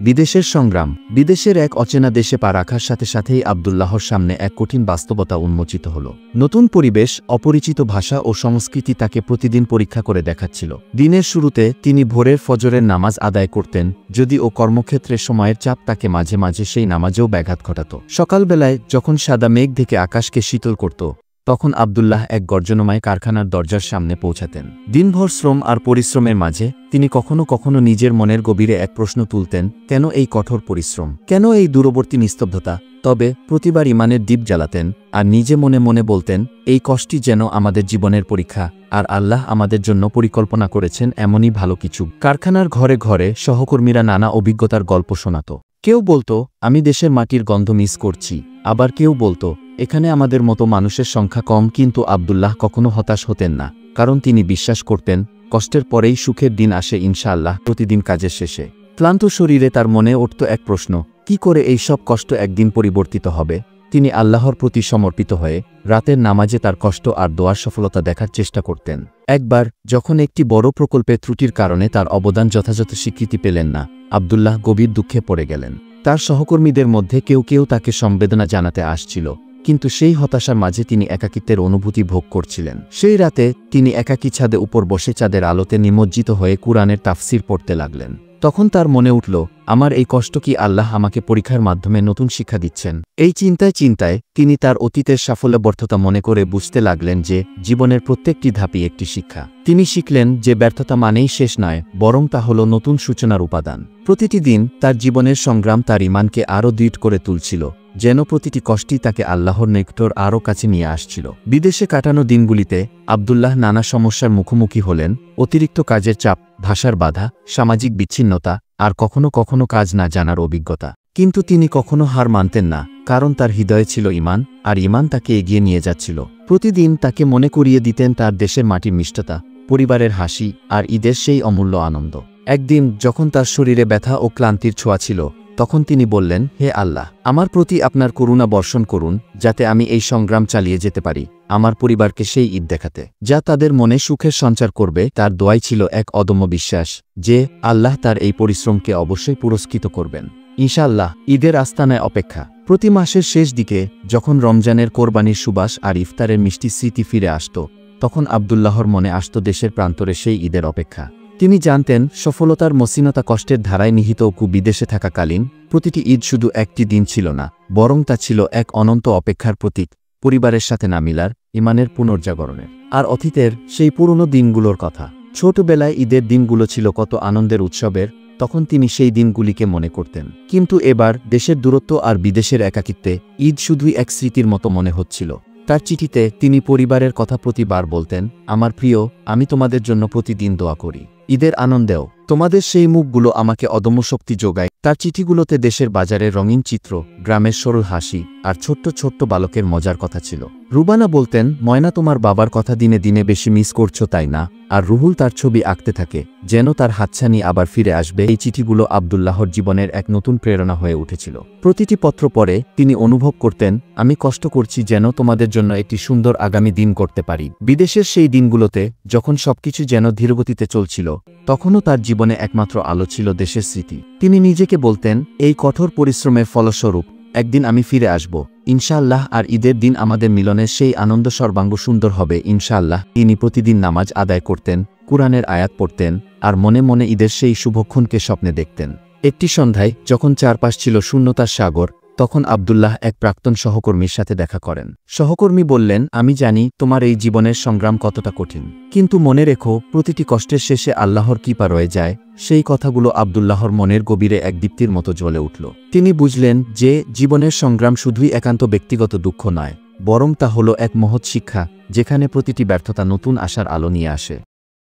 বিদেশের সংগ্রাম। বিদেশের এক অচেনা দেশে পা রাখার সাথে সাথেই আব্দুল্লাহর সামনে এক কঠিন বাস্তবতা উন্মোচিত হল। নতুন পরিবেশ, অপরিচিত ভাষা ও সংস্কৃতি তাকে প্রতিদিন পরীক্ষা করে দেখাচ্ছিল। দিনের শুরুতে তিনি ভোরের ফজরের নামাজ আদায় করতেন, যদিও কর্মক্ষেত্রে সময়ের চাপ তাকে মাঝে মাঝে সেই নামাজেও ব্যাঘাত ঘটাত। সকালবেলায় যখন সাদা মেঘ থেকে আকাশকে শীতল করত, তখন আব্দুল্লাহ এক গর্জনময় কারখানার দরজার সামনে পৌঁছাতেন। দিনভর শ্রম আর পরিশ্রমের মাঝে তিনি কখনো কখনো নিজের মনের গভীরে এক প্রশ্ন তুলতেন, কেন এই কঠোর পরিশ্রম, কেন এই দূরবর্তী নিস্তব্ধতা? তবে প্রতিবার ইমানের দ্বীপ জ্বালাতেন আর নিজে মনে মনে বলতেন, এই কষ্টই যেন আমাদের জীবনের পরীক্ষা, আর আল্লাহ আমাদের জন্য পরিকল্পনা করেছেন এমনই ভালো কিছু। কারখানার ঘরে ঘরে সহকর্মীরা নানা অভিজ্ঞতার গল্প শোনাত। কেউ বলতো, আমি দেশের মাটির গন্ধ মিস করছি, আবার কেউ বলতো, এখানে আমাদের মতো মানুষের সংখ্যা কম। কিন্তু আব্দুল্লাহ কখনো হতাশ হতেন না, কারণ তিনি বিশ্বাস করতেন, কষ্টের পরেই সুখের দিন আসে ইনশাআল্লাহ। প্রতিদিন কাজের শেষে ক্লান্ত শরীরে তার মনে উঠত এক প্রশ্ন, কি করে এই সব কষ্ট একদিন পরিবর্তিত হবে? তিনি আল্লাহর প্রতি সমর্পিত হয়ে রাতের নামাজে তার কষ্ট আর দোয়ার সফলতা দেখার চেষ্টা করতেন। একবার যখন একটি বড় প্রকল্পের ত্রুটির কারণে তার অবদান যথাযথ স্বীকৃতি পেলেন না, আব্দুল্লাহ গভীর দুঃখে পড়ে গেলেন। তার সহকর্মীদের মধ্যে কেউ কেউ তাকে সমবেদনা জানাতে আসছিল, কিন্তু সেই হতাশার মাঝে তিনি একাকিত্বের অনুভূতি ভোগ করছিলেন। সেই রাতে তিনি একাকী ছাদে উপর বসে চাঁদের আলোতে নিমজ্জিত হয়ে কুরআনের তাফসির পড়তে লাগলেন। তখন তার মনে উঠল, আমার এই কষ্ট কি আল্লাহ আমাকে পরীক্ষার মাধ্যমে নতুন শিক্ষা দিচ্ছেন? এই চিন্তায় চিন্তায় তিনি তার অতীতের সাফল্য ব্যর্থতা মনে করে বুঝতে লাগলেন যে জীবনের প্রত্যেকটি ধাপই একটি শিক্ষা। তিনি শিখলেন যে ব্যর্থতা মানেই শেষ নয়, বরং তা হল নতুন সূচনার উপাদান। প্রতিটি দিন তার জীবনের সংগ্রাম তার ঈমানকে আরও দৃঢ় করে তুলছিল, যেন প্রতিটি কষ্টই তাকে আল্লাহর নিকটর আরও কাছে নিয়ে আসছিল। বিদেশে কাটানো দিনগুলিতে আব্দুল্লাহ নানা সমস্যার মুখোমুখি হলেন, অতিরিক্ত কাজের চাপ, ভাষার বাধা, সামাজিক বিচ্ছিন্নতা আর কখনো কখনো কাজ না জানার অভিজ্ঞতা। কিন্তু তিনি কখনো হার মানতেন না, কারণ তার হৃদয়ে ছিল ঈমান, আর ঈমান তাকে এগিয়ে নিয়ে যাচ্ছিল। প্রতিদিন তাকে মনে করিয়ে দিতেন তার দেশের মাটির মিষ্টতা, পরিবারের হাসি আর ঈদের সেই অমূল্য আনন্দ। একদিন যখন তার শরীরে ব্যথা ও ক্লান্তির ছোঁয়া ছিল, তখন তিনি বললেন, হে আল্লাহ, আমার প্রতি আপনার করুণা বর্ষণ করুন, যাতে আমি এই সংগ্রাম চালিয়ে যেতে পারি, আমার পরিবারকে সেই ঈদ দেখাতে, যা তাদের মনে সুখের সঞ্চার করবে। তার দোয়াই ছিল এক অদম্য বিশ্বাস যে আল্লাহ তার এই পরিশ্রমকে অবশ্যই পুরস্কৃত করবেন। ইনশাআল্লাহ। ঈদের আস্তানায় অপেক্ষা। প্রতি মাসের শেষ দিকে যখন রমজানের কোরবানির সুবাস আর ইফতারের মিষ্টি স্মৃতি ফিরে আসত, তখন আব্দুল্লাহর মনে আসত দেশের প্রান্তরে সেই ঈদের অপেক্ষা। তিনি জানতেন, সফলতার মসৃণতা কষ্টের ধারায় নিহিত। বিদেশে থাকাকালীন প্রতিটি ঈদ শুধু একটি দিন ছিল না, বরং তা ছিল এক অনন্ত অপেক্ষার প্রতীক, পরিবারের সাথে না মিলার, ঈমানের পুনর্জাগরণের আর অতীতের সেই পুরনো দিনগুলোর কথা। ছোটবেলায় ঈদের দিনগুলো ছিল কত আনন্দের, উৎসবের, তখন তিনি সেই দিনগুলিকে মনে করতেন। কিন্তু এবার দেশের দূরত্ব আর বিদেশের একাকিত্বে ঈদ শুধুই এক স্মৃতির মতো মনে হচ্ছিল। তার চিঠিতে তিনি পরিবারের কথা প্রতিবার বলতেন, আমার প্রিয়, আমি তোমাদের জন্য প্রতিদিন দোয়া করি, ঈদের আনন্দেও তোমাদের সেই মুখগুলো আমাকে অদম্য শক্তি যোগায়। তার চিঠিগুলোতে দেশের বাজারের রঙিন চিত্র, গ্রামের সরল হাসি আর ছোট্ট ছোট্ট বালকের মজার কথা ছিল। রুবানা বলতেন, ময়না, তোমার বাবার কথা দিনে দিনে বেশি মিস করছো, তাই না? আর রুহুল তার ছবি আঁকতে থাকে, যেন তার হাতছানি আবার ফিরে আসবে। এই চিঠিগুলো আব্দুল্লাহর জীবনের এক নতুন প্রেরণা হয়ে উঠেছিল। প্রতিটি পত্র পড়ে তিনি অনুভব করতেন, আমি কষ্ট করছি যেন তোমাদের জন্য একটি সুন্দর আগামী দিন করতে পারি। বিদেশের সেই দিনগুলোতে যখন সবকিছু যেন ধীরগতিতে চলছিল, তখনও তার জীবনে একমাত্র আলো ছিল দেশের স্মৃতি। তিনি নিজেকে বলতেন, এই কঠোর পরিশ্রমের ফলস্বরূপ একদিন আমি ফিরে আসব ইনশাআল্লাহ, আর ঈদের দিন আমাদের মিলনের সেই আনন্দ সর্বাঙ্গ সুন্দর হবে ইনশাআল্লাহ। তিনি প্রতিদিন নামাজ আদায় করতেন, কুরআনের আয়াত পড়তেন আর মনে মনে ঈদের সেই শুভক্ষণকে স্বপ্নে দেখতেন। একটি সন্ধ্যায় যখন চারপাশ ছিল শূন্যতার সাগর, তখন আব্দুল্লাহ এক প্রাক্তন সহকর্মীর সাথে দেখা করেন। সহকর্মী বললেন, আমি জানি তোমার এই জীবনের সংগ্রাম কতটা কঠিন, কিন্তু মনে রেখো, প্রতিটি কষ্টের শেষে আল্লাহর কৃপা রয়ে যায়। সেই কথাগুলো আব্দুল্লাহর মনের গভীরে এক দীপ্তির মতো জ্বলে উঠল। তিনি বুঝলেন যে জীবনের সংগ্রাম শুধুই একান্ত ব্যক্তিগত দুঃখ নয়, বরং তা হলো এক মহৎ শিক্ষা, যেখানে প্রতিটি ব্যর্থতা নতুন আশার আলো নিয়ে আসে।